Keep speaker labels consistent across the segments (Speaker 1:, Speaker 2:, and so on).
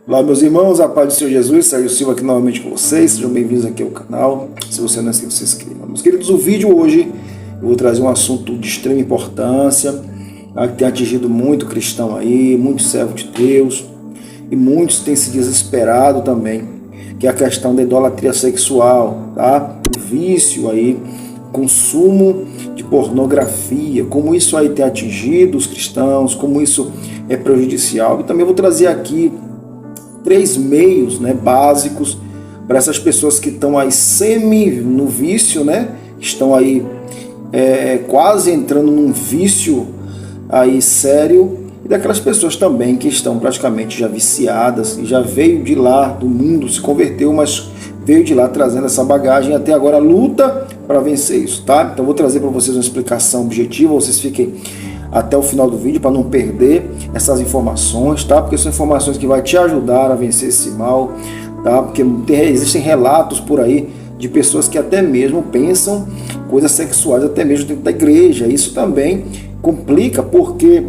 Speaker 1: Olá, meus irmãos, a paz do Senhor Jesus, Sérgio Silva aqui novamente com vocês, sejam bem-vindos aqui ao canal. Se você não é inscrito, se inscreva. Meus queridos, o vídeo hoje eu vou trazer um assunto de extrema importância, que tem atingido muito cristão aí, muitos servos de Deus, e muitos têm se desesperado também, que é a questão da idolatria sexual, tá? O vício aí, consumo de pornografia, como isso aí tem atingido os cristãos, como isso é prejudicial. E também vou trazer aqui 3 meios, básicos para essas pessoas que estão aí no vício, estão aí quase entrando num vício aí sério, e daquelas pessoas também que estão praticamente já viciadas e já veio de lá do mundo, se converteu, mas veio de lá trazendo essa bagagem e até agora luta para vencer isso, tá? Então vou trazer para vocês uma explicação objetiva, vocês fiquem até o final do vídeo para não perder essas informações, tá? Porque são informações que vai te ajudar a vencer esse mal, tá? Porque existem relatos por aí de pessoas que até mesmo pensam coisas sexuais até mesmo dentro da igreja. Isso também complica, porque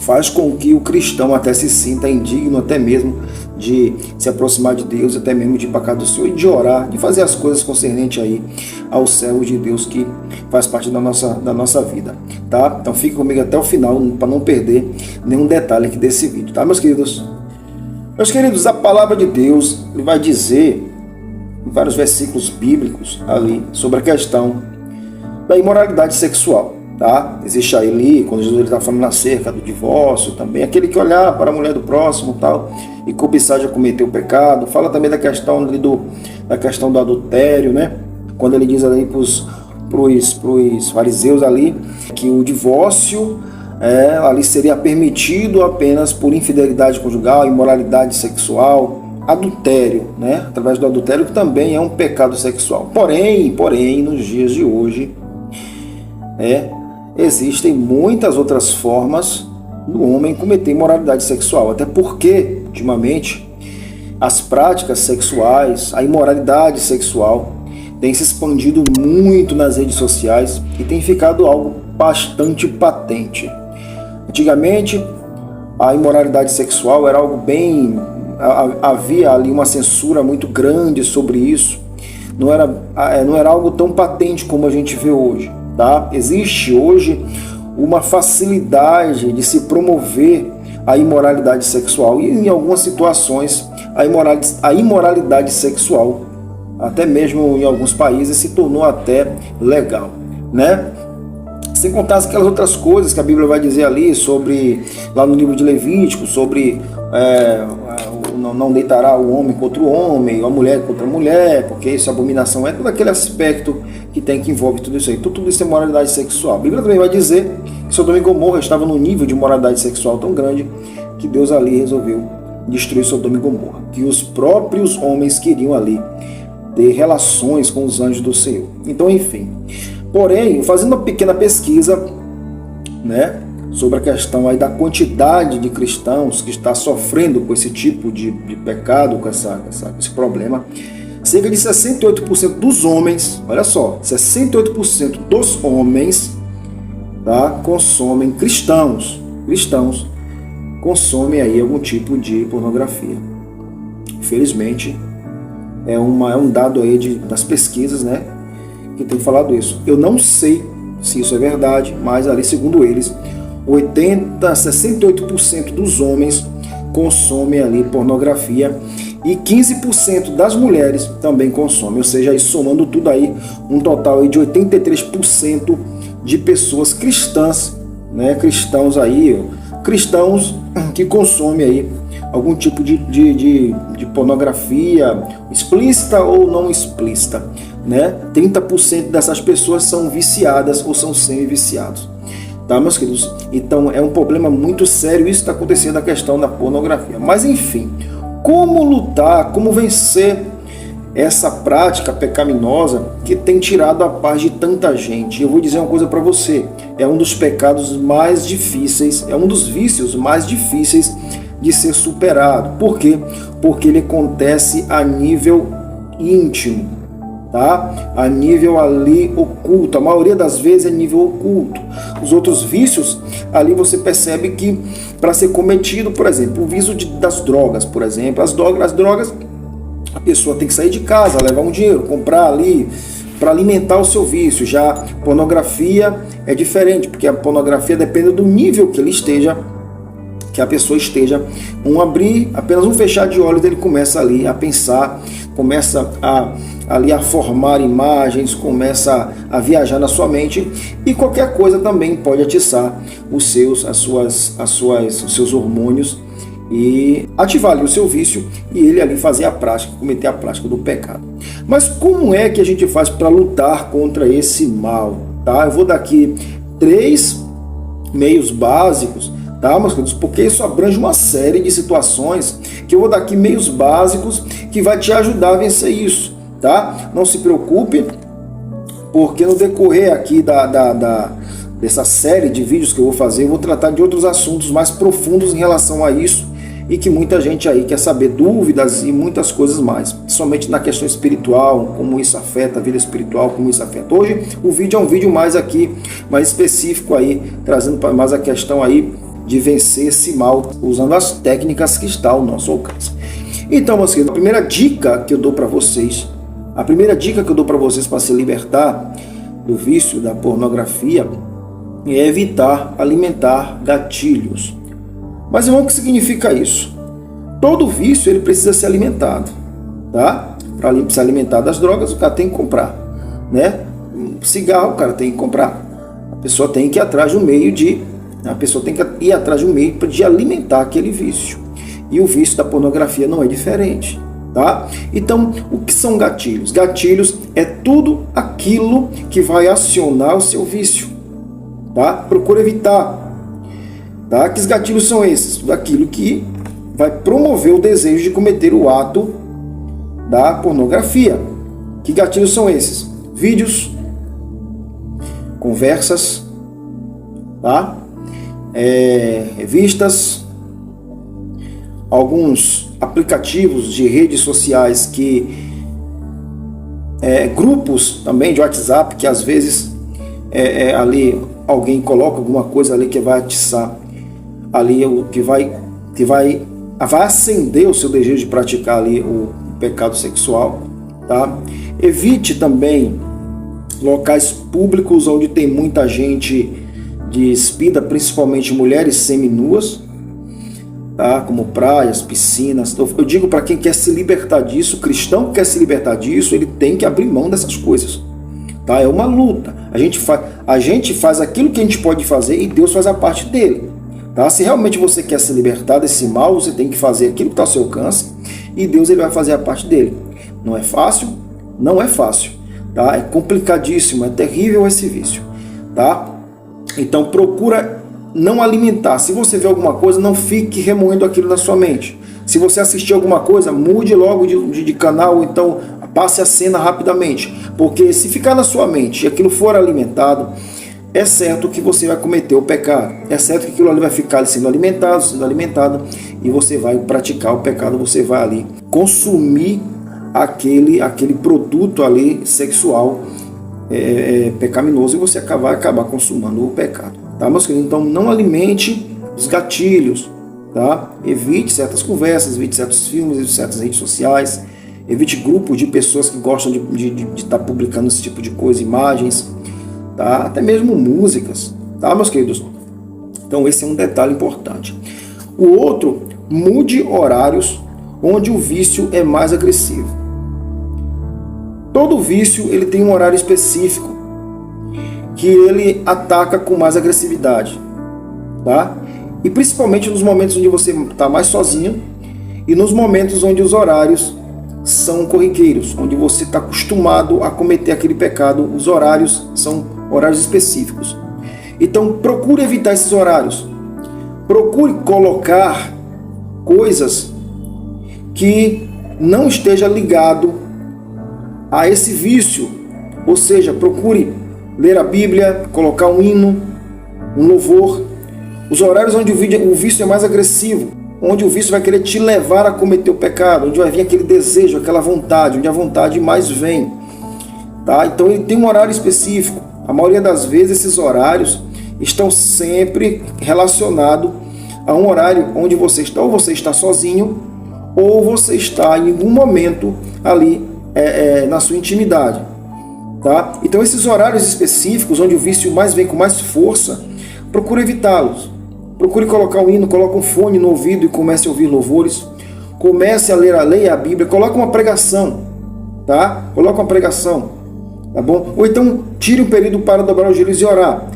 Speaker 1: faz com que o cristão até se sinta indigno até mesmo de se aproximar de Deus, até mesmo de ir para a casa do Senhor e de orar, de fazer as coisas concernentes aí aos servos de Deus que faz parte da nossa vida, tá? Então fique comigo até o final para não perder nenhum detalhe aqui desse vídeo, tá, meus queridos? Meus queridos, a palavra de Deus vai dizer em vários versículos bíblicos ali sobre a questão da imoralidade sexual. Tá? Existe aí ali, quando Jesus está falando acerca do divórcio, também aquele que olhar para a mulher do próximo tal, e cobiçar já cometeu o pecado. Fala também da questão ali da questão do adultério, quando ele diz ali para os fariseus ali que o divórcio ali seria permitido apenas por infidelidade conjugal, imoralidade sexual, adultério, através do adultério, que também é um pecado sexual. Porém, nos dias de hoje existem muitas outras formas do homem cometer imoralidade sexual, até porque, ultimamente, as práticas sexuais, a imoralidade sexual tem se expandido muito nas redes sociais e tem ficado algo bastante patente. Antigamente, a imoralidade sexual era algo havia ali uma censura muito grande sobre isso, não era algo tão patente como a gente vê hoje. Tá? Existe hoje uma facilidade de se promover a imoralidade sexual e em algumas situações a imoralidade sexual, até mesmo em alguns países, se tornou até legal, Sem contar aquelas outras coisas que a Bíblia vai dizer ali sobre, lá no livro de Levítico, sobre não deitará o homem contra o homem, ou a mulher contra a mulher, porque isso é abominação, todo aquele aspecto que envolve tudo isso aí. Tudo isso é moralidade sexual. A Bíblia também vai dizer que Sodoma e Gomorra estava num nível de moralidade sexual tão grande que Deus ali resolveu destruir Sodoma e Gomorra, que os próprios homens queriam ali ter relações com os anjos do Senhor. Então, enfim. Porém, fazendo uma pequena pesquisa, sobre a questão aí da quantidade de cristãos que está sofrendo com esse tipo de pecado, com esse problema, cerca de 68% dos homens, olha só, 68% dos homens, consomem, cristãos, consomem aí algum tipo de pornografia. Infelizmente, é um dado aí das pesquisas, que tem falado isso. Eu não sei se isso é verdade, mas ali, segundo eles, 68% dos homens consomem ali pornografia e 15% das mulheres também consomem, ou seja, aí, somando tudo aí, um total aí de 83% de pessoas cristãs, cristãos que consomem aí algum tipo de pornografia, explícita ou não explícita, 30% dessas pessoas são viciadas ou são semi-viciados. Tá, meus queridos? Então é um problema muito sério, isso está acontecendo, a questão da pornografia. Mas enfim, como lutar, como vencer essa prática pecaminosa que tem tirado a paz de tanta gente? Eu vou dizer uma coisa para você, é um dos pecados mais difíceis, é um dos vícios mais difíceis de ser superado. Por quê? Porque ele acontece a nível íntimo. tá? A nível ali oculto, a maioria das vezes é nível oculto. Os outros vícios, ali você percebe que para ser cometido, por exemplo, o vício das drogas, por exemplo, as drogas, a pessoa tem que sair de casa, levar um dinheiro, comprar ali para alimentar o seu vício. Já pornografia é diferente, porque a pornografia depende do nível que ele esteja, que a pessoa esteja. Apenas um fechar de olhos, ele começa ali a pensar, começa ali a formar imagens, começa a viajar na sua mente, e qualquer coisa também pode atiçar os seus hormônios e ativar ali o seu vício, e ele ali fazer a prática, cometer a prática do pecado. Mas como é que a gente faz para lutar contra esse mal? Tá? Eu vou dar aqui 3 meios básicos, tá, meus queridos? Porque isso abrange uma série de situações que eu vou dar aqui meios básicos que vai te ajudar a vencer isso, tá? Não se preocupe, porque no decorrer aqui dessa série de vídeos que eu vou fazer, eu vou tratar de outros assuntos mais profundos em relação a isso, e que muita gente aí quer saber, dúvidas e muitas coisas mais, somente na questão espiritual, como isso afeta a vida espiritual, como isso afeta. Hoje o vídeo é um vídeo mais específico aí, trazendo para mais a questão aí de vencer esse mal, usando as técnicas que estão ao nosso alcance. Então, meus queridos, a primeira dica que eu dou para vocês para se libertar do vício da pornografia é evitar alimentar gatilhos. Mas, irmão, o que significa isso? Todo vício ele precisa ser alimentado, tá? Para se alimentar das drogas, o cara tem que comprar, né? Cigarro, o cara tem que comprar. A pessoa tem que ir atrás de um meio de alimentar aquele vício. E o vício da pornografia não é diferente, tá? Então, o que são gatilhos? Gatilhos é tudo aquilo que vai acionar o seu vício, tá? Procura evitar. Tá? Que os gatilhos são esses? Aquilo que vai promover o desejo de cometer o ato da pornografia. Que gatilhos são esses? Vídeos, conversas, tá? Revistas, alguns aplicativos de redes sociais, grupos também de WhatsApp, que às vezes ali alguém coloca alguma coisa ali que vai atiçar ali, que vai acender o seu desejo de praticar ali o pecado sexual, tá? Evite também locais públicos onde tem muita gente despida, principalmente mulheres seminuas, tá? Como praias, piscinas. Eu digo para quem quer se libertar disso, cristão que quer se libertar disso, ele tem que abrir mão dessas coisas, tá? É uma luta. A gente faz aquilo que a gente pode fazer e Deus faz a parte dele. Tá? Se realmente você quer se libertar desse mal, você tem que fazer aquilo que está ao seu alcance, e Deus ele vai fazer a parte dele. Não é fácil? Não é fácil. Tá? É complicadíssimo, é terrível esse vício. Tá? Então procura não alimentar. Se você vê alguma coisa, não fique remoendo aquilo na sua mente. Se você assistir alguma coisa, mude logo de canal, ou então passe a cena rapidamente. Porque se ficar na sua mente e aquilo for alimentado, é certo que você vai cometer o pecado. É certo que aquilo ali vai ficar sendo alimentado, e você vai praticar o pecado, você vai ali consumir aquele produto ali sexual pecaminoso, e você vai acabar consumando o pecado. Tá, meus queridos? Então não alimente os gatilhos, tá? Evite certas conversas, evite certos filmes, evite certas redes sociais, evite grupos de pessoas que gostam de estar publicando esse tipo de coisa, imagens, tá? Até mesmo músicas, tá, meus queridos? Então esse é um detalhe importante. O outro, mude horários onde o vício é mais agressivo. Todo vício ele tem um horário específico que ele ataca com mais agressividade, tá? E principalmente nos momentos onde você está mais sozinho e nos momentos onde os horários são corriqueiros, onde você está acostumado a cometer aquele pecado. Os horários são horários específicos. Então procure evitar esses horários. Procure colocar coisas que não esteja ligado a esse vício. Ou seja, procure ler a Bíblia, colocar um hino, um louvor. Os horários onde o vício é mais agressivo, onde o vício vai querer te levar a cometer o pecado, onde vai vir aquele desejo, aquela vontade, onde a vontade mais vem. tá? Então ele tem um horário específico. A maioria das vezes esses horários estão sempre relacionados a um horário onde você está, ou você está sozinho, ou você está em algum momento ali na sua intimidade. Tá? Então esses horários específicos, onde o vício vem com mais força, procure evitá-los. Procure colocar um hino, coloque um fone no ouvido e comece a ouvir louvores. Comece a ler a Bíblia, coloque uma pregação, tá? Coloque uma pregação, tá bom? Ou então tire um período para dobrar os joelhos e orar.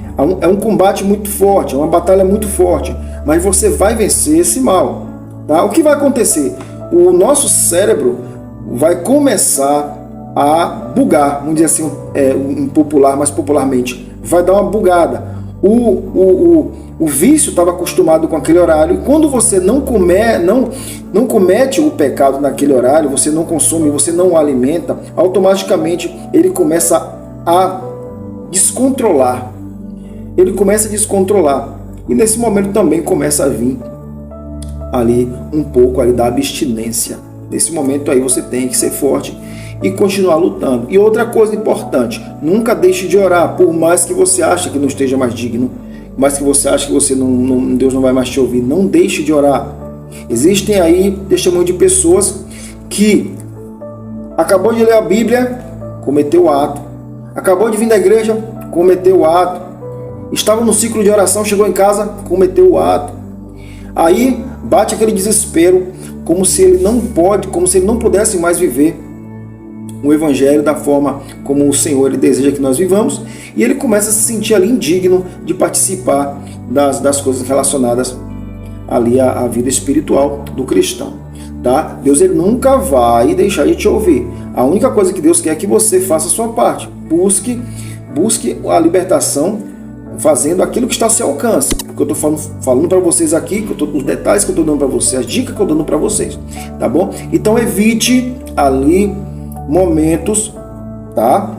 Speaker 1: É um combate muito forte, é uma batalha muito forte, mas você vai vencer esse mal, tá? O que vai acontecer? O nosso cérebro vai começar a bugar, vamos dizer assim, mais popularmente, vai dar uma bugada. O vício estava acostumado com aquele horário, e quando você não comete o pecado naquele horário, você não consome, você não o alimenta, automaticamente ele começa a descontrolar. Ele começa a descontrolar. E nesse momento também começa a vir ali um pouco ali da abstinência. Nesse momento aí você tem que ser forte e continuar lutando. E outra coisa importante, nunca deixe de orar, por mais que você ache que não esteja mais digno, mas que você acha que Deus não vai mais te ouvir, não deixe de orar. Existem aí testemunho de pessoas que acabou de ler a Bíblia, cometeu o ato. Acabou de vir da igreja, cometeu o ato. Estava no ciclo de oração, chegou em casa, cometeu o ato. Aí bate aquele desespero, como se ele não pudesse mais viver o Evangelho da forma como o Senhor ele deseja que nós vivamos, e ele começa a se sentir ali indigno de participar das coisas relacionadas ali à vida espiritual do cristão. Tá? Deus ele nunca vai deixar de te ouvir. A única coisa que Deus quer é que você faça a sua parte. Busque a libertação fazendo aquilo que está ao seu alcance. Que eu estou falando para vocês aqui, os detalhes que eu estou dando para vocês, as dicas que eu estou dando para vocês. Tá bom? Então evite ali momentos, tá?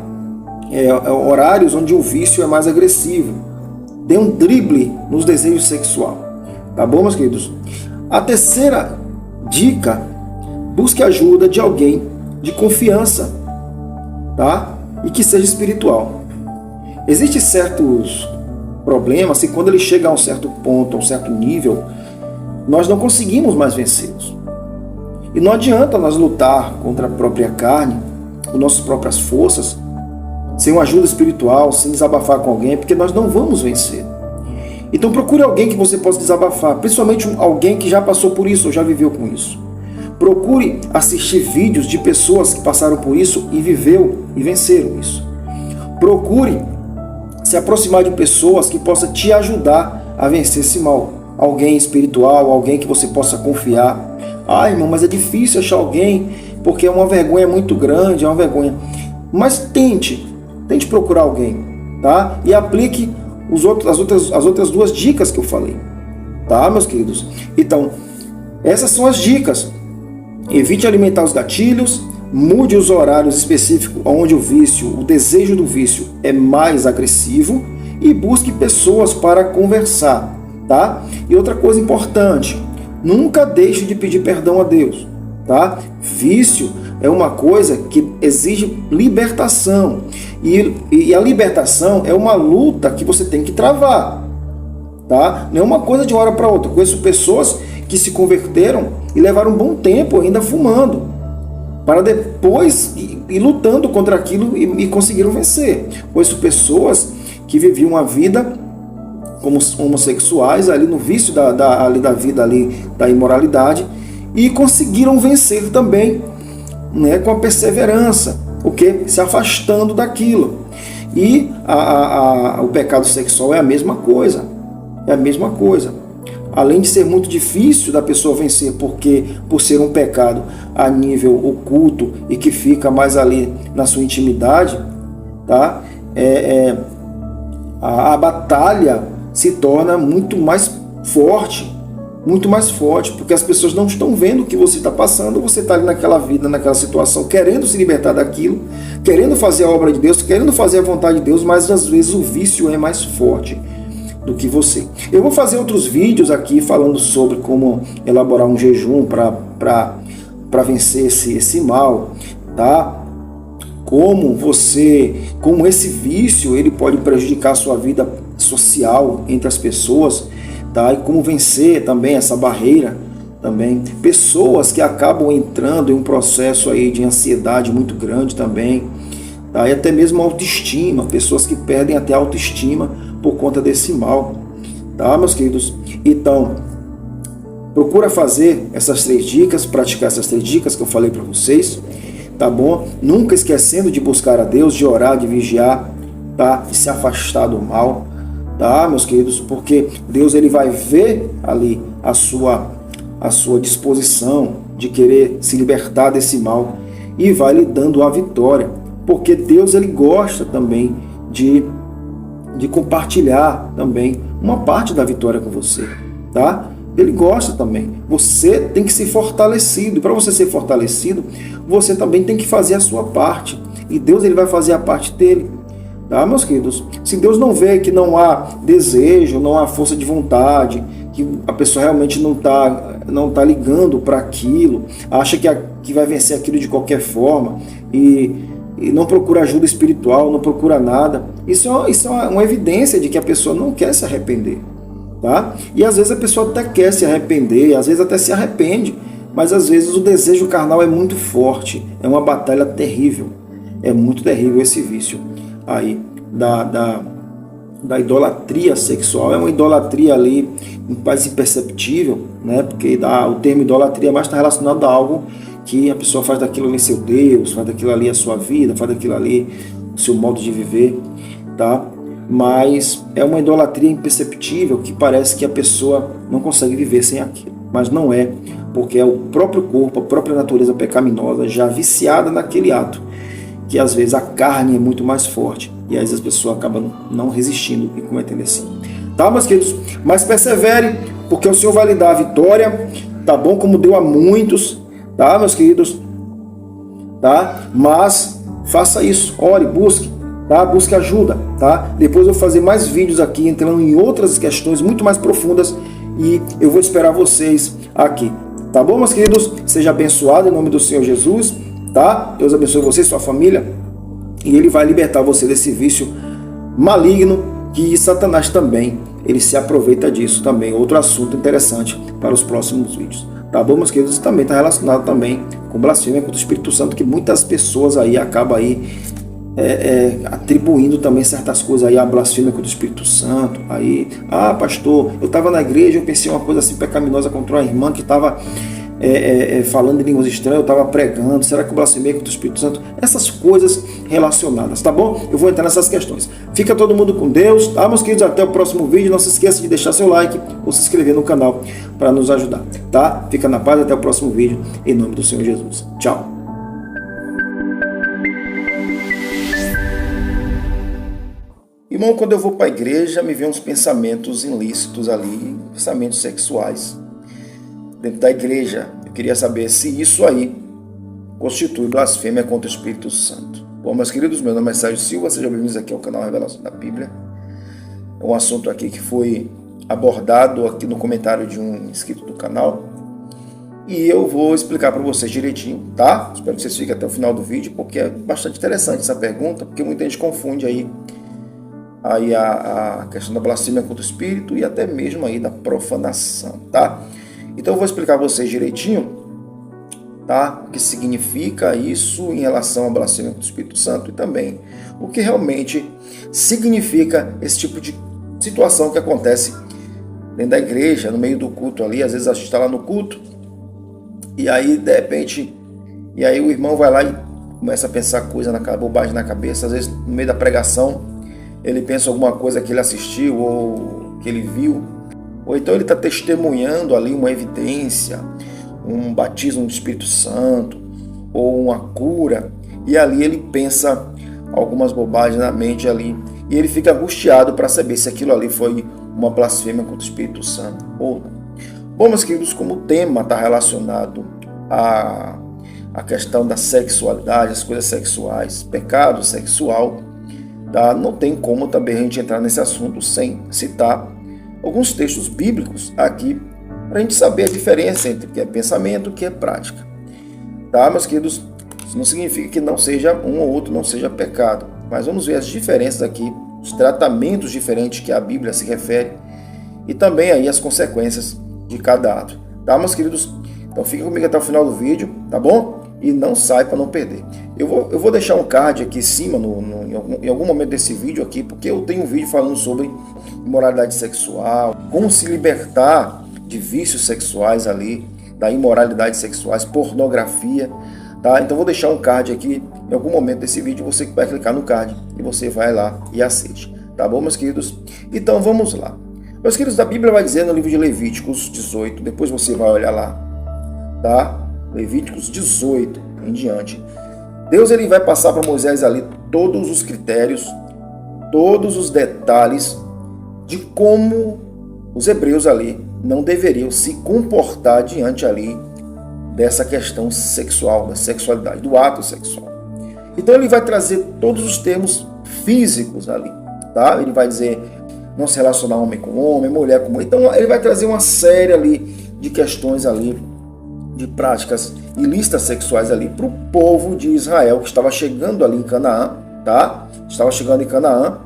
Speaker 1: Horários onde o vício é mais agressivo. Dê um drible nos desejos sexuais. Tá bom, meus queridos? A terceira dica, busque ajuda de alguém de confiança, tá? E que seja espiritual. Existem certos problemas que quando ele chega a um certo ponto, a um certo nível, nós não conseguimos mais vencê-los. E não adianta nós lutar contra a própria carne, com nossas próprias forças, sem uma ajuda espiritual, sem desabafar com alguém, porque nós não vamos vencer. Então procure alguém que você possa desabafar, principalmente alguém que já passou por isso ou já viveu com isso. Procure assistir vídeos de pessoas que passaram por isso e viveu e venceram isso. Procure se aproximar de pessoas que possam te ajudar a vencer esse mal. Alguém espiritual, alguém que você possa confiar. Ah, irmão, mas é difícil achar alguém, porque é uma vergonha muito grande, é uma vergonha. Mas tente procurar alguém, tá? E aplique as outras duas dicas que eu falei, tá, meus queridos? Então, essas são as dicas. Evite alimentar os gatilhos, mude os horários específicos onde o desejo do vício é mais agressivo e busque pessoas para conversar, tá? E outra coisa importante, nunca deixe de pedir perdão a Deus, tá? Vício é uma coisa que exige libertação. E a libertação é uma luta que você tem que travar, tá? Não é uma coisa de uma hora para outra. Conheço pessoas que se converteram e levaram um bom tempo ainda fumando, para depois ir lutando contra aquilo e conseguiram vencer. Conheço pessoas que viviam uma vida como homossexuais ali no vício da vida ali, da imoralidade, e conseguiram vencer também, né, com a perseverança, porque se afastando daquilo. E o pecado sexual é a mesma coisa. É a mesma coisa. Além de ser muito difícil da pessoa vencer, porque por ser um pecado a nível oculto e que fica mais ali na sua intimidade, tá? A batalha se torna muito mais forte, porque as pessoas não estão vendo o que você está passando. Você está ali naquela vida, naquela situação, querendo se libertar daquilo, querendo fazer a obra de Deus, querendo fazer a vontade de Deus, mas às vezes o vício é mais forte do que você. Eu vou fazer outros vídeos aqui falando sobre como elaborar um jejum para vencer esse mal, tá? como esse vício ele pode prejudicar a sua vida social entre as pessoas, tá? E como vencer também essa barreira também. Pessoas que acabam entrando em um processo aí de ansiedade muito grande também, tá? E até mesmo autoestima, pessoas que perdem até a autoestima por conta desse mal, tá, meus queridos? Então, procura fazer essas 3 dicas, praticar essas 3 dicas que eu falei para vocês, tá bom? Nunca esquecendo de buscar a Deus, de orar, de vigiar, tá? De se afastar do mal, tá, meus queridos? Porque Deus ele vai ver ali a sua disposição de querer se libertar desse mal e vai lhe dando a vitória, porque Deus ele gosta também de compartilhar também uma parte da vitória com você, tá? Ele gosta também. Você tem que ser fortalecido. E para você ser fortalecido, você também tem que fazer a sua parte. E Deus ele vai fazer a parte dele. Tá, meus queridos? Se Deus não vê que não há desejo, não há força de vontade, que a pessoa realmente não tá ligando para aquilo, acha que vai vencer aquilo de qualquer forma e não procura ajuda espiritual, não procura nada, isso é uma evidência de que a pessoa não quer se arrepender. Tá? E às vezes a pessoa até quer se arrepender, às vezes até se arrepende, mas às vezes o desejo carnal é muito forte, é uma batalha terrível, é muito terrível esse vício aí da idolatria sexual. É uma idolatria ali quase imperceptível, né? Porque o termo idolatria mais está relacionado a algo que a pessoa faz daquilo ali seu Deus, faz daquilo ali a sua vida, faz daquilo ali o seu modo de viver, tá? Mas é uma idolatria imperceptível que parece que a pessoa não consegue viver sem aquilo. Mas não é, porque é o próprio corpo, a própria natureza pecaminosa já viciada naquele ato, que às vezes a carne é muito mais forte e às vezes a pessoa acaba não resistindo e cometendo assim. Tá, meus queridos? Mas persevere, porque o Senhor vai lhe dar a vitória, tá bom? Como deu a muitos, tá, meus queridos? Tá? Mas faça isso, ore, busque. Tá? Busque ajuda, tá? Depois eu vou fazer mais vídeos aqui, entrando em outras questões muito mais profundas e eu vou esperar vocês aqui, tá bom, meus queridos? Seja abençoado em nome do Senhor Jesus, tá? Deus abençoe você e sua família e Ele vai libertar você desse vício maligno que Satanás também, ele se aproveita disso também. Outro assunto interessante para os próximos vídeos, tá bom, meus queridos? Também está relacionado também com blasfêmia contra o Espírito Santo, que muitas pessoas aí acabam aí atribuindo também certas coisas aí à blasfêmia contra o Espírito Santo. Aí, pastor, eu estava na igreja, eu pensei uma coisa assim pecaminosa contra uma irmã que estava falando em línguas estranhas, eu estava pregando, será que eu blasfemei contra o Espírito Santo? Essas coisas relacionadas, tá bom? Eu vou entrar nessas questões. Fica todo mundo com Deus, tá, meus queridos? Até o próximo vídeo. Não se esqueça de deixar seu like ou se inscrever no canal para nos ajudar, tá? Fica na paz, até o próximo vídeo, em nome do Senhor Jesus. Tchau! Irmão, quando eu vou para a igreja, me vem uns pensamentos ilícitos ali, pensamentos sexuais dentro da igreja. Eu queria saber se isso aí constitui blasfêmia contra o Espírito Santo. Bom, meus queridos, meu nome é Sérgio Silva, sejam bem-vindos aqui ao canal Revelação da Bíblia. É um assunto aqui que foi abordado aqui no comentário de um inscrito do canal e eu vou explicar para vocês direitinho, tá? Espero que vocês fiquem até o final do vídeo, porque é bastante interessante essa pergunta, porque muita gente confunde aí a questão da blasfêmia contra o Espírito e até mesmo aí da profanação, tá? Então eu vou explicar a vocês direitinho, tá? O que significa isso em relação à blasfêmia contra o Espírito Santo e também o que realmente significa esse tipo de situação que acontece dentro da igreja, no meio do culto ali. Às vezes a gente está lá no culto e aí de repente, o irmão vai lá e começa a pensar bobagem na cabeça. Às vezes no meio da pregação ele pensa alguma coisa que ele assistiu ou que ele viu, ou então ele está testemunhando ali uma evidência, um batismo do Espírito Santo ou uma cura, e ali ele pensa algumas bobagens na mente ali e ele fica angustiado para saber se aquilo ali foi uma blasfêmia contra o Espírito Santo ou não. Bom, meus queridos, como o tema está relacionado à questão da sexualidade, as coisas sexuais, pecado sexual, tá? Não tem como também a gente entrar nesse assunto sem citar alguns textos bíblicos aqui para a gente saber a diferença entre o que é pensamento e o que é prática. Tá, meus queridos? Isso não significa que não seja um ou outro não seja pecado, mas vamos ver as diferenças aqui, os tratamentos diferentes que a Bíblia se refere e também aí as consequências de cada ato. Tá, meus queridos? Então fica comigo até o final do vídeo, tá bom? E não sai para não perder. Eu vou deixar um card aqui em cima, em algum momento desse vídeo aqui, porque eu tenho um vídeo falando sobre imoralidade sexual, como se libertar de vícios sexuais ali, da imoralidade sexuais, pornografia, tá? Então vou deixar um card aqui, em algum momento desse vídeo, você vai clicar no card e você vai lá e assiste, tá bom, meus queridos? Então vamos lá. Meus queridos, a Bíblia vai dizer no livro de Levíticos 18, depois você vai olhar lá, tá? Levíticos 18 em diante. Deus ele vai passar para Moisés ali todos os critérios, todos os detalhes de como os hebreus ali não deveriam se comportar diante ali dessa questão sexual, da sexualidade, do ato sexual. Então ele vai trazer todos os termos físicos ali, tá? Ele vai dizer não se relacionar homem com homem, mulher com mulher. Então ele vai trazer uma série ali de questões ali, de práticas ilícitas sexuais ali para o povo de Israel que estava chegando ali em Canaã, tá? Estava chegando em Canaã,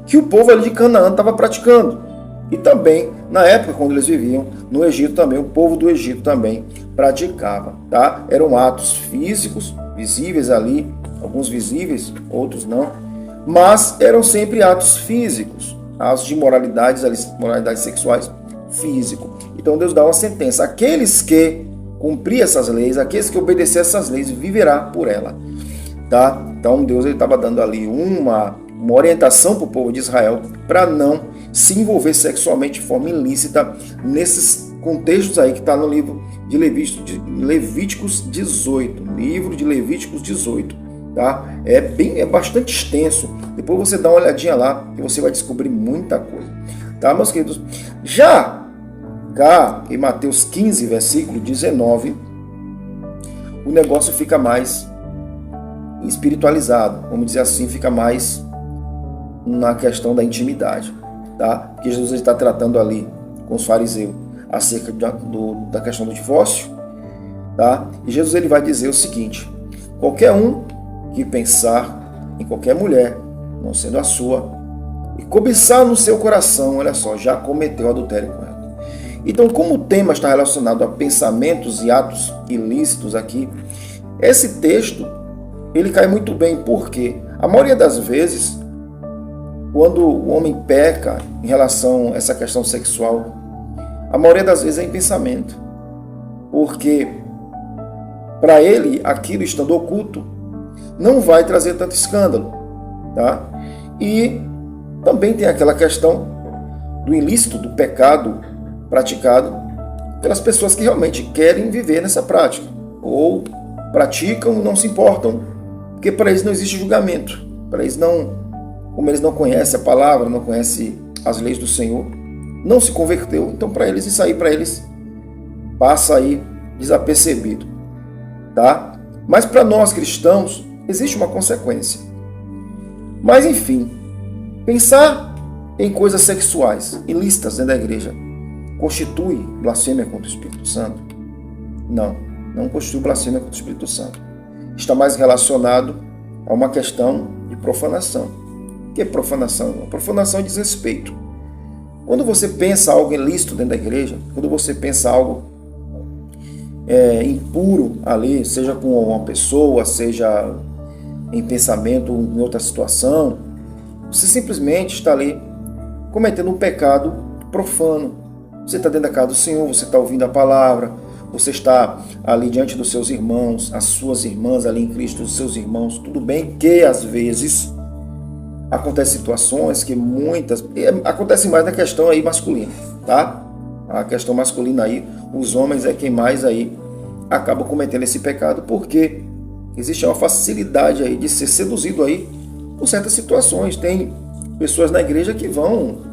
Speaker 1: que o povo ali de Canaã estava praticando. E também, na época quando eles viviam no Egito também, o povo do Egito também praticava, tá? Eram atos físicos, visíveis ali, alguns visíveis, outros não, mas eram sempre atos físicos, atos de moralidades sexuais físico. Então Deus dá uma sentença: aqueles que cumprir essas leis, aqueles que obedecer essas leis, viverá por ela, tá? Então Deus estava dando ali uma orientação para o povo de Israel para não se envolver sexualmente de forma ilícita nesses contextos aí que está no livro de Levíticos 18, livro de Levíticos 18, tá? É bastante extenso. Depois você dá uma olhadinha lá e você vai descobrir muita coisa, tá, meus queridos? Já cá em Mateus 15, versículo 19, o negócio fica mais espiritualizado, vamos dizer assim, fica mais na questão da intimidade, tá? Porque Jesus está tratando ali com os fariseus acerca da questão do divórcio, tá? E Jesus ele vai dizer o seguinte: qualquer um que pensar em qualquer mulher, não sendo a sua, e cobiçar no seu coração, olha só, já cometeu adultério com ela. Então, como o tema está relacionado a pensamentos e atos ilícitos aqui, esse texto ele cai muito bem, porque a maioria das vezes, quando o homem peca em relação a essa questão sexual, a maioria das vezes é em pensamento, porque para ele aquilo estando oculto não vai trazer tanto escândalo, tá? E também tem aquela questão do ilícito, do pecado praticado pelas pessoas que realmente querem viver nessa prática, ou praticam, não se importam, porque para eles não existe julgamento, para eles não, como eles não conhecem a palavra, não conhecem as leis do Senhor, não se converteu, então para eles isso aí, para eles passa aí desapercebido, tá? Mas para nós cristãos existe uma consequência. Mas enfim, pensar em coisas sexuais ilícitas dentro da igreja constitui blasfêmia contra o Espírito Santo? Não constitui blasfêmia contra o Espírito Santo. Está mais relacionado a uma questão de profanação. O que é profanação? Profanação é desrespeito. Quando você pensa algo ilícito dentro da igreja, quando você pensa algo impuro ali, seja com uma pessoa, seja em pensamento, em outra situação, você simplesmente está ali cometendo um pecado profano. Você está dentro da casa do Senhor, você está ouvindo a palavra, você está ali diante dos seus irmãos, as suas irmãs ali em Cristo, os seus irmãos. Tudo bem que às vezes acontecem situações que acontecem mais na questão aí masculina, tá? A questão masculina aí, os homens é quem mais aí acaba cometendo esse pecado, porque existe uma facilidade aí de ser seduzido aí por certas situações. Tem pessoas na igreja que vão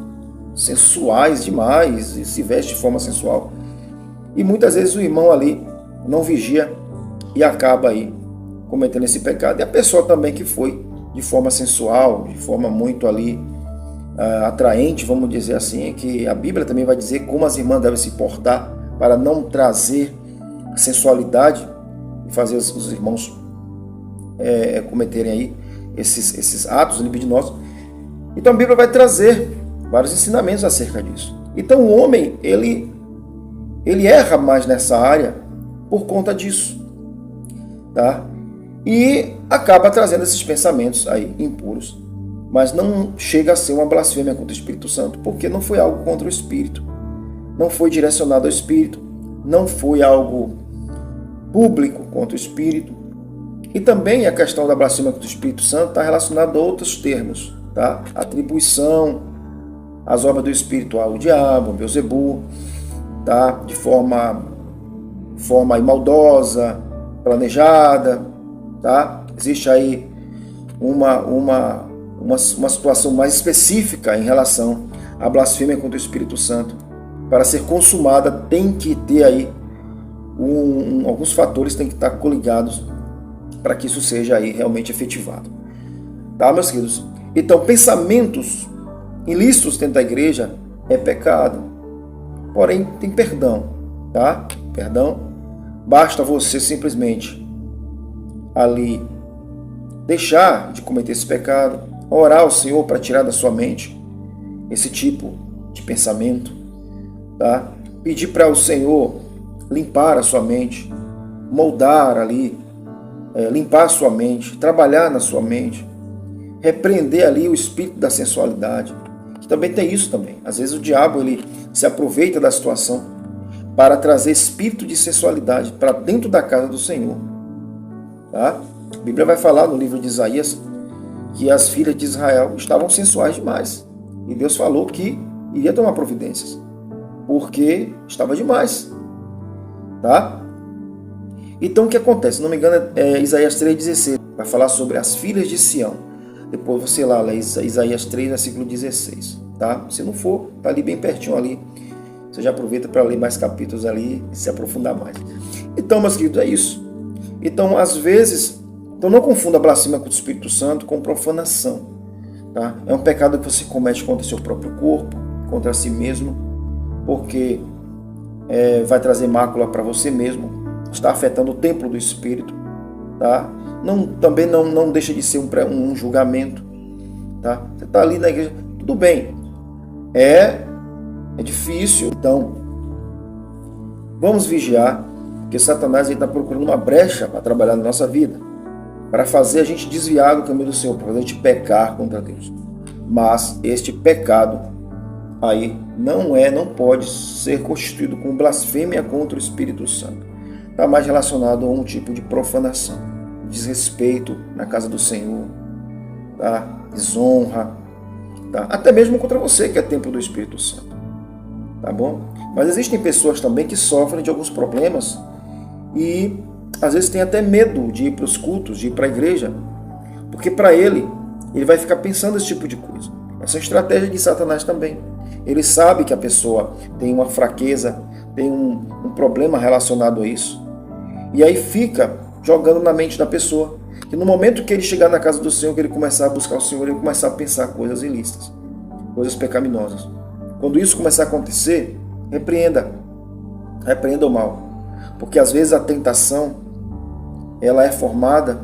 Speaker 1: sensuais demais e se veste de forma sensual. E muitas vezes o irmão ali não vigia e acaba aí cometendo esse pecado. E a pessoa também que foi de forma sensual, de forma muito ali atraente, vamos dizer assim, que a Bíblia também vai dizer como as irmãs devem se portar para não trazer sensualidade e fazer os irmãos cometerem aí esses atos libidinosos. Então a Bíblia vai trazer vários ensinamentos acerca disso. Então o homem, ele erra mais nessa área por conta disso, tá? E acaba trazendo esses pensamentos aí impuros, mas não chega a ser uma blasfêmia contra o Espírito Santo, porque não foi algo contra o Espírito, não foi direcionado ao Espírito, não foi algo público contra o Espírito. E também a questão da blasfêmia contra o Espírito Santo está relacionada a outros termos, tá? Atribuição às obras do Espírito ao diabo, ao Beelzebul, tá? De forma maldosa, planejada, tá? Existe aí uma situação mais específica em relação à blasfêmia contra o Espírito Santo. Para ser consumada tem que ter aí alguns fatores têm que estar coligados para que isso seja aí realmente efetivado. Tá, meus queridos? Então, pensamentos ilícitos dentro da igreja é pecado. Porém, tem perdão, tá? Perdão. Basta você simplesmente ali deixar de cometer esse pecado, orar ao Senhor para tirar da sua mente esse tipo de pensamento, tá? Pedir para o Senhor limpar a sua mente, moldar ali, limpar a sua mente, trabalhar na sua mente, repreender ali o espírito da sensualidade, que também tem isso também. Às vezes o diabo ele se aproveita da situação para trazer espírito de sensualidade para dentro da casa do Senhor, tá? A Bíblia vai falar no livro de Isaías que as filhas de Israel estavam sensuais demais. E Deus falou que iria tomar providências, porque estava demais. Tá? Então o que acontece? Se não me engano, é Isaías 3,16. Vai falar sobre as filhas de Sião. Depois você lá, Isaías 3, versículo 16. Tá? Se não for, tá ali bem pertinho ali. Você já aproveita para ler mais capítulos ali e se aprofundar mais. Então, meus queridos, é isso. Então, às vezes, não confunda a blasfêmia contra o Espírito Santo com profanação. Tá? É um pecado que você comete contra o seu próprio corpo, contra si mesmo, porque vai trazer mácula para você mesmo, está afetando o templo do Espírito, tá? Também não deixa de ser um julgamento, tá? Você está ali na igreja, tudo bem, é difícil, então vamos vigiar, porque Satanás está procurando uma brecha para trabalhar na nossa vida, para fazer a gente desviar do caminho do Senhor, para fazer a gente pecar contra Deus. Mas este pecado aí não pode ser constituído com blasfêmia contra o Espírito Santo. Está mais relacionado a um tipo de profanação, desrespeito na casa do Senhor, tá? Desonra, tá? Até mesmo contra você que é templo do Espírito Santo, tá bom? Mas existem pessoas também que sofrem de alguns problemas e às vezes tem até medo de ir para os cultos, de ir para a igreja, porque para ele vai ficar pensando esse tipo de coisa. Essa é a estratégia de Satanás também. Ele sabe que a pessoa tem uma fraqueza, tem um problema relacionado a isso. E aí fica jogando na mente da pessoa que no momento que ele chegar na casa do Senhor, que ele começar a buscar o Senhor, ele começar a pensar coisas ilícitas, coisas pecaminosas. Quando isso começar a acontecer, repreenda o mal. Porque às vezes a tentação, ela é formada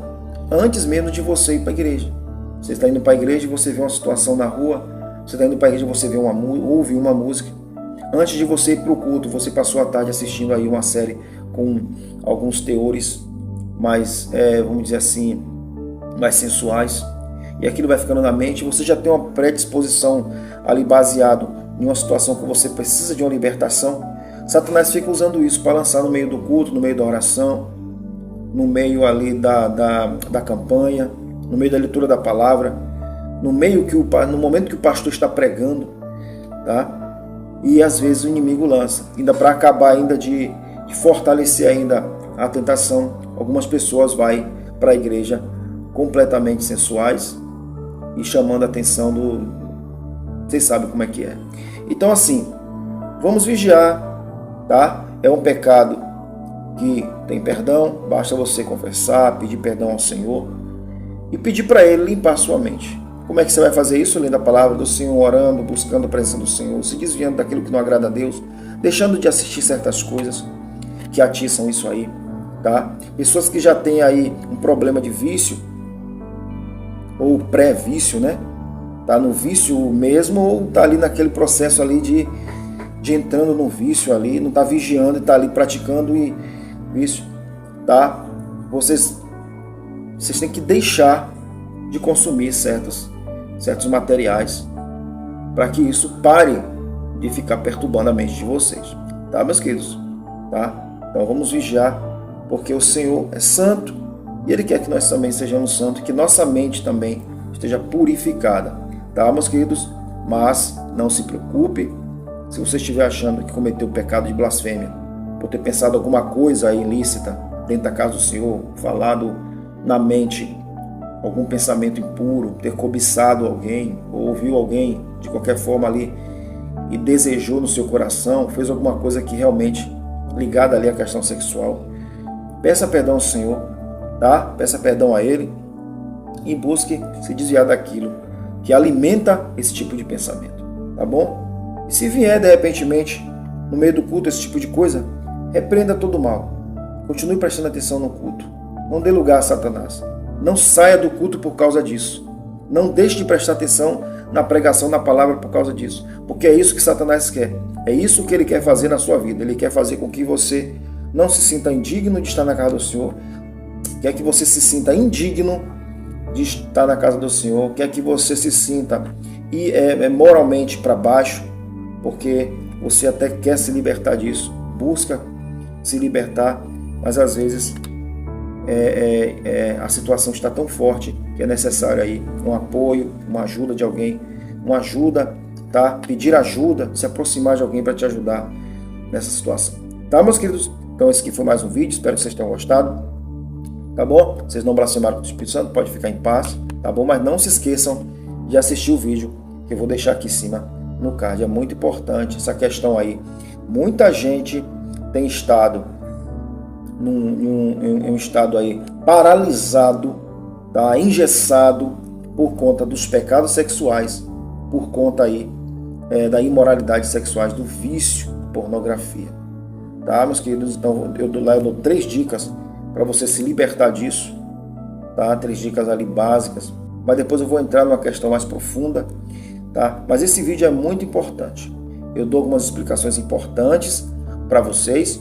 Speaker 1: antes mesmo de você ir para a igreja. Você está indo para a igreja e você vê uma situação na rua, você está indo para a igreja e você ouve uma música. Antes de você ir para o culto, você passou a tarde assistindo aí uma série com alguns teores mais, vamos dizer assim, mais sensuais. E aquilo vai ficando na mente, você já tem uma predisposição ali baseado em uma situação que você precisa de uma libertação. Satanás fica usando isso para lançar no meio do culto, no meio da oração, no meio ali da campanha, no meio da leitura da palavra, no momento que o pastor está pregando, tá? E às vezes o inimigo lança, ainda para acabar ainda de fortalecer ainda a tentação, algumas pessoas vão para a igreja completamente sensuais e chamando a atenção vocês sabem como é que é. Então assim, vamos vigiar, tá? É um pecado que tem perdão, basta você confessar, pedir perdão ao Senhor e pedir para Ele limpar a sua mente. Como é que você vai fazer isso? Lendo a palavra do Senhor, orando, buscando a presença do Senhor, se desviando daquilo que não agrada a Deus, deixando de assistir certas coisas que atiçam isso aí, tá? Pessoas que já têm aí um problema de vício, ou pré-vício, né? Tá no vício mesmo, ou tá ali naquele processo ali de entrando no vício ali, não tá vigiando e tá ali praticando e vício, tá? Vocês têm que deixar de consumir certos materiais para que isso pare de ficar perturbando a mente de vocês, tá, meus queridos? Tá? Então vamos vigiar, porque o Senhor é santo e Ele quer que nós também sejamos santos, que nossa mente também esteja purificada, tá, meus queridos? Mas não se preocupe se você estiver achando que cometeu o pecado de blasfêmia, por ter pensado alguma coisa ilícita dentro da casa do Senhor, falado na mente algum pensamento impuro, ter cobiçado alguém, ou ouviu alguém de qualquer forma ali e desejou no seu coração, fez alguma coisa que realmente ligada ali à questão sexual, peça perdão ao Senhor, tá? Peça perdão a Ele e busque se desviar daquilo que alimenta esse tipo de pensamento, tá bom? E se vier de repentemente no meio do culto esse tipo de coisa, repreenda todo o mal, continue prestando atenção no culto, não dê lugar a Satanás. Não saia do culto por causa disso. Não deixe de prestar atenção na pregação da palavra por causa disso. Porque é isso que Satanás quer. É isso que ele quer fazer na sua vida. Ele quer fazer com que você não se sinta indigno de estar na casa do Senhor. Quer que você se sinta indigno de estar na casa do Senhor. Quer que você se sinta moralmente para baixo. Porque você até quer se libertar disso. Busca se libertar. Mas às vezes a situação está tão forte que é necessário aí um apoio, uma ajuda de alguém, uma ajuda, tá? Pedir ajuda, se aproximar de alguém para te ajudar nessa situação. Tá, meus queridos? Então esse aqui foi mais um vídeo, espero que vocês tenham gostado, tá bom? Vocês não blasfemaram contra o Espírito Santo, pode ficar em paz, tá bom? Mas não se esqueçam de assistir o vídeo que eu vou deixar aqui em cima no card, é muito importante essa questão aí. Muita gente tem estado em um estado aí paralisado, tá? Engessado por conta dos pecados sexuais, por conta aí da imoralidade sexuais, do vício, pornografia, tá, meus queridos? Então eu dou 3 dicas para você se libertar disso, tá? 3 dicas ali básicas, mas depois eu vou entrar numa questão mais profunda, tá? Mas esse vídeo é muito importante. Eu dou algumas explicações importantes para vocês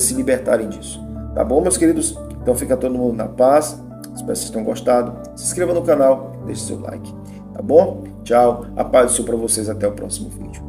Speaker 1: se libertarem disso. Tá bom, meus queridos? Então fica todo mundo na paz. Espero que vocês tenham gostado. Se inscreva no canal, deixe seu like. Tá bom? Tchau. A paz do Senhor para vocês. Até o próximo vídeo.